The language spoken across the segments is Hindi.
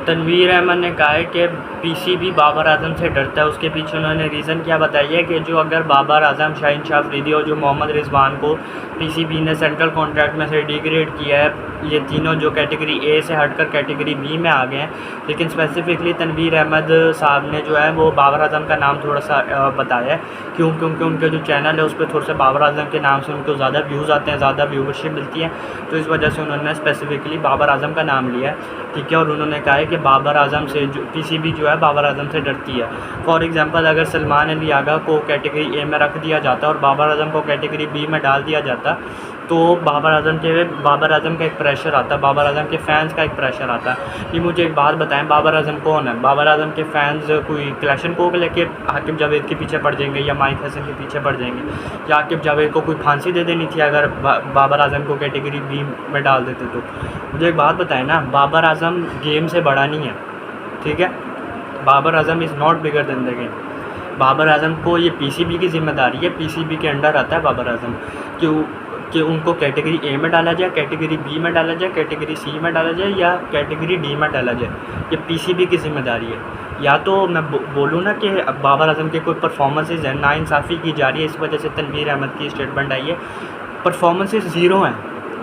तनवीर अहमद ने कहा है कि पीसीबी बाबर आजम से डरता है। उसके पीछे उन्होंने रीज़न क्या बताया है कि जो अगर बाबर आजम, शाहीन शाह अफरीदी और जो मोहम्मद रिजवान को पीसीबी ने सेंट्रल कॉन्ट्रैक्ट में से डिग्रेड किया है, ये तीनों जो कैटेगरी ए से हटकर कैटेगरी बी में आ गए हैं। लेकिन स्पेसिफिकली तनवीर अहमद साहब ने जो है वो बाबर आजम का नाम थोड़ा सा बताया है, क्योंकि उनके जो चैनल है उस पर थोड़ा सा बाबर आजम के नाम से उनको ज़्यादा व्यूज़ आते हैं, ज़्यादा व्यूवरशिप मिलती है, तो इस वजह से उन्होंने स्पेसिफिकली बाबर आजम का नाम लिया है। ठीक है, और उन्होंने कहा है कि बाबर आजम से जो पीसीबी जो है बाबर आजम से डरती है। फॉर एग्जांपल अगर सलमान अली आगा को कैटेगरी ए में रख दिया जाता और बाबर आजम को कैटेगरी बी में डाल दिया जाता, तो बाबर आजम का एक प्रेशर आता, बाबर आजम के फ़ैन्स का एक प्रेशर आता कि मुझे एक बात बताएं, बाबर आजम कौन है? बाबर आजम के फ़ैन्स कोई क्लैशनकोव लेके आकिब जावेद के पीछे पड़ जाएंगे या माइक हसन के पीछे पड़ जाएंगे, या आकिब जावेद को कोई फांसी दे देनी थी अगर बाबर आजम को कैटेगरी बी में डाल देते? तो मुझे एक बात बताएं ना, बाबर आजम गेम से बड़ा नहीं है, ठीक है? Babar Azam is not bigger than the game. Babar Azam को ये पीसीबी की जिम्मेदारी है, पीसीबी के अंडर आता है बाबर आजम, कि उनको कैटेगरी ए में डाला जाए, कैटेगरी बी में डाला जाए, कैटेगरी सी में डाला जाए या कैटेगरी डी में डाला जाए, ये पीसीबी की जिम्मेदारी है। या तो मैं बोलूँ ना कि बाबर आजम के कोई परफॉर्मेंसेज हैं, नाइंसाफ़ी की जा रही है, इस वजह से तनवीर अहमद की स्टेटमेंट आई है। परफॉर्मेंसेज ज़ीरो हैं,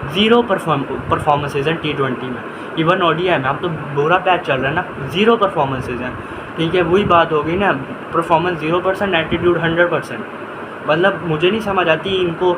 ज़ीरो परफॉर्मेंसेज हैं T20 में, इवन ओडीआई में। अब तो बुरा पैच चल रहा है ना, ज़ीरो परफॉर्मेंसेज हैं, ठीक है? वही बात हो गई ना, परफॉर्मेंस 0%, एटीट्यूड 100%। मतलब मुझे नहीं समझ आती इनको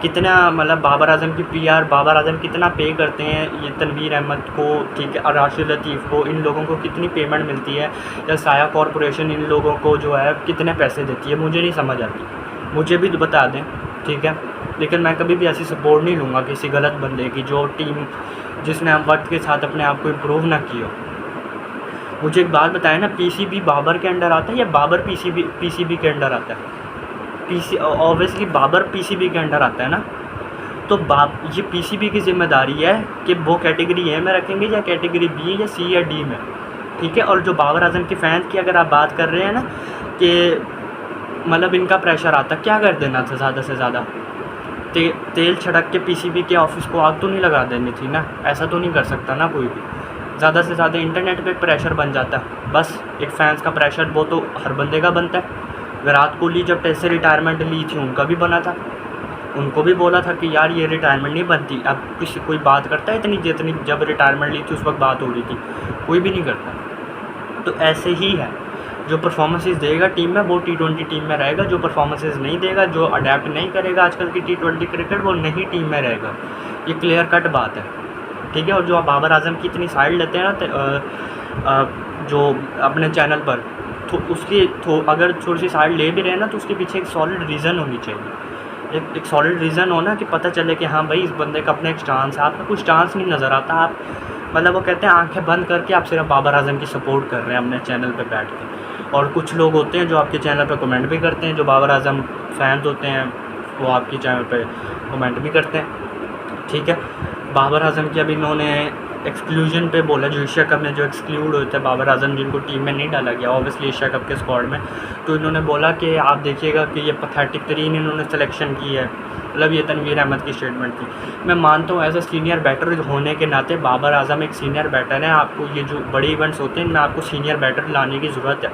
कितना, मतलब बाबर आजम की पीआर, बाबर आजम कितना पे करते हैं ये तनवीर अहमद को, ठीक है, और राशिद लतीफ़ को, इन लोगों को कितनी पेमेंट मिलती है, या साया कॉरपोरेशन इन लोगों को जो है कितने पैसे देती है, मुझे नहीं समझ आती। मुझे भी बता दें, ठीक है? लेकिन मैं कभी भी ऐसी सपोर्ट नहीं लूँगा किसी गलत बंदे की, जो टीम जिसने वक्त के साथ अपने आप को इम्प्रूव ना की हो। मुझे एक बात बताएं ना, पीसीबी बाबर के अंडर आता है या बाबर पीसीबी के अंडर आता है? ऑब्वियसली बाबर पीसीबी के अंडर आता है ना। तो ये पीसीबी की जिम्मेदारी है कि वो कैटेगरी ए में रखेंगे या कैटेगरी बी या सी या डी में, ठीक है? और जो बाबर आजम के फ़ैन की अगर आप बात कर रहे हैं ना कि मतलब इनका प्रेशर आता, क्या कर देना था ज़्यादा से ज़्यादा? तेल छिड़क के पीसीबी के ऑफिस को आग तो नहीं लगा देनी थी ना, ऐसा तो नहीं कर सकता ना कोई भी। ज़्यादा से ज़्यादा इंटरनेट पे प्रेशर बन जाता है, बस एक फ़ैन्स का प्रेशर, वो तो हर बंदे का बनता है। विराट कोहली जब टेस्ट से रिटायरमेंट ली थी उनका भी बना था, उनको भी बोला था कि यार ये रिटायरमेंट नहीं बनती। अब कोई बात करता है इतनी, जितनी जब रिटायरमेंट ली थी उस वक्त बात हो रही थी, कोई भी नहीं करता। तो ऐसे ही है, जो परफॉर्मेंसेस देगा टीम में वो T20 टीम में रहेगा, जो परफॉर्मेंसेस नहीं देगा, जो अडेप्ट नहीं करेगा आजकल की T20 क्रिकेट, वो नहीं टीम में रहेगा। ये क्लियर कट बात है, ठीक है? और जो आप बाबर आजम की इतनी साइड लेते हैं ना जो अपने चैनल पर, तो उसकी अगर थोड़ी सी साइड ले भी रहे हैं ना, तो उसके पीछे एक सॉलिड रीज़न होनी चाहिए, एक सॉलिड रीज़न होना कि पता चले कि हाँ भाई इस बंदे का अपना एक स्टांस है। आपका कुछ स्टांस नहीं नज़र आता, आप मतलब वो कहते हैं आंखें बंद करके आप सिर्फ बाबर आजम की सपोर्ट कर रहे हैं अपने चैनल पे बैठ के। और कुछ लोग होते हैं जो आपके चैनल पे कमेंट भी करते हैं, जो बाबर आजम फैंस होते हैं वो आपके चैनल पे कमेंट भी करते हैं, ठीक है? बाबर आजम की अब इन्होंने एक्सक्लूजन पे बोला, जो एशिया कप में जो एक्सक्लूड होते हैं बाबर आजम, जिनको टीम में नहीं डाला गया ऑब्वियसली एशिया कप के स्क्वाड में, तो इन्होंने बोला कि आप देखिएगा कि ये पैथेटिक तरीन इन्होंने सिलेक्शन की है। मतलब ये तनवीर अहमद की स्टेटमेंट थी। मैं मानता हूँ एज अ सीनियर बैटर होने के नाते बाबर आजम एक सीनियर बैटर है, आपको ये जो बड़े इवेंट्स होते हैं इनमें आपको सीनियर बैटर लाने की ज़रूरत है।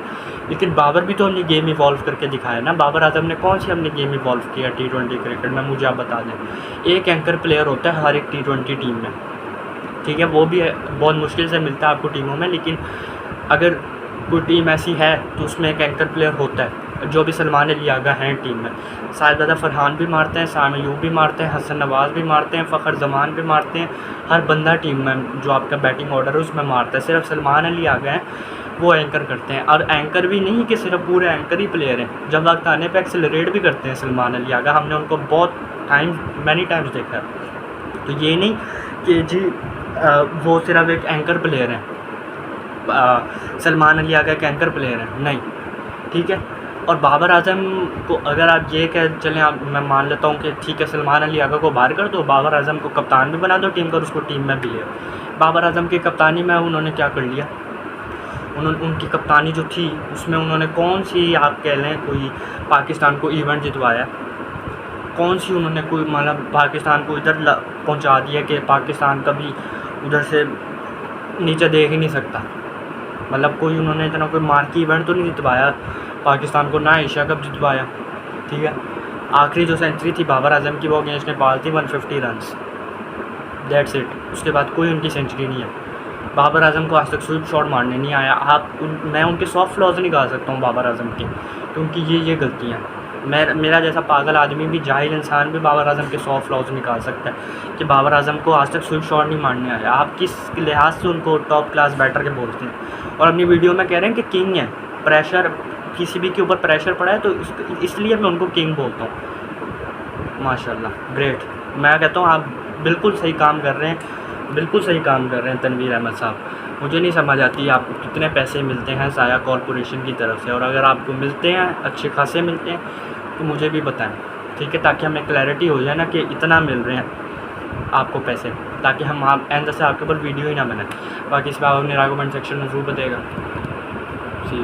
लेकिन बाबर भी तो अपनी गेम इवॉल्व करके दिखाया ना। बाबर आजम ने कौन सी अपनी गेम इवॉल्व किया T20 क्रिकेट में? मुझे आप बता दें। एक एंकर प्लेयर होता है हर एक T20 टीम में, ठीक है? वो भी बहुत मुश्किल से मिलता है आपको टीमों में, लेकिन अगर कोई टीम ऐसी है तो उसमें एक एंकर प्लेयर होता है। जो भी सलमान अली आगा हैं टीम में, साहिबजादा फरहान भी मारते हैं, साम अयूब भी मारते हैं, हसन नवाज़ भी मारते हैं, फ़खर जमान भी मारते हैं। हर बंदा टीम में जो आपका बैटिंग ऑर्डर है उसमें मारता है। सिर्फ सलमान अली आगा हैं वो एंकर करते हैं, और एंकर भी नहीं कि सिर्फ पूरे एंकर ही प्लेयर हैं, जब वक्त आने पर एक्सेलरेट भी करते हैं सलमान अली आगा। हमने उनको बहुत मैनी टाइम्स देखा है। तो ये नहीं कि जी वो सिर्फ एक एंकर प्लेयर हैं, सलमान अली आगा एक एंकर प्लेयर हैं, नहीं, ठीक है? और बाबर आजम को अगर आप ये कह चलें, आप मैं मान लेता हूँ कि ठीक है सलमान अली आगा को बाहर कर दो, बाबर आजम को कप्तान भी बना दो टीम का और उसको टीम में भी ले। बाबर आजम की कप्तानी में उन्होंने क्या कर लिया? उनकी कप्तानी जो थी उसमें उन्होंने कौन सी, आप कह लें, कोई पाकिस्तान को इवेंट जितवाया? कौन सी उन्होंने कोई मतलब पाकिस्तान को इधर पहुंचा दिया कि पाकिस्तान कभी उधर से नीचे देख ही नहीं सकता। मतलब कोई उन्होंने इतना कोई मार्की इवेंट तो नहीं जितवाया पाकिस्तान को, ना एशिया कप जितवाया, ठीक है। आखिरी जो सेंचुरी थी बाबर आजम की वो अगेंस्ट नेपाल थी 150 रन्स, दैट्स इट। उसके बाद कोई उनकी सेंचुरी नहीं है। बाबर आजम को आज तक स्वीप शॉट मारने नहीं आया। मैं उनके सॉफ्ट फ्लॉज निकाल सकता हूँ बाबर आजम के, तो उनकी ये गलतियाँ। मेरा जैसा पागल आदमी भी, जाहिल इंसान भी बाबर आजम के सॉफ्ट फ्लॉज निकाल सकता है कि बाबर आजम को आज तक स्वीप शॉट नहीं मारने आया। आप किस लिहाज से उनको टॉप क्लास बैटर के बोलते हैं और अपनी वीडियो में कह रहे हैं कि किंग है। प्रेशर पीसीबी के ऊपर प्रेशर पड़ा है तो इसलिए मैं उनको किंग बोलता हूँ। माशाल्लाह, ग्रेट। मैं कहता हूँ आप बिल्कुल सही काम कर रहे हैं, बिल्कुल सही काम कर रहे हैं तनवीर अहमद साहब। मुझे नहीं समझ आती आपको कितने पैसे मिलते हैं साया कॉरपोरेशन की तरफ से, और अगर आपको मिलते हैं अच्छे खासे मिलते हैं तो मुझे भी बताएं, ठीक है, ताकि हमें क्लैरिटी हो जाए ना कि इतना मिल रहे हैं आपको पैसे, ताकि हम आप एंड से आपके ऊपर वीडियो ही ना बनाए। बाकी इस बार अपने कमेंट सेक्शन में ज़रूर बताएगा। जी।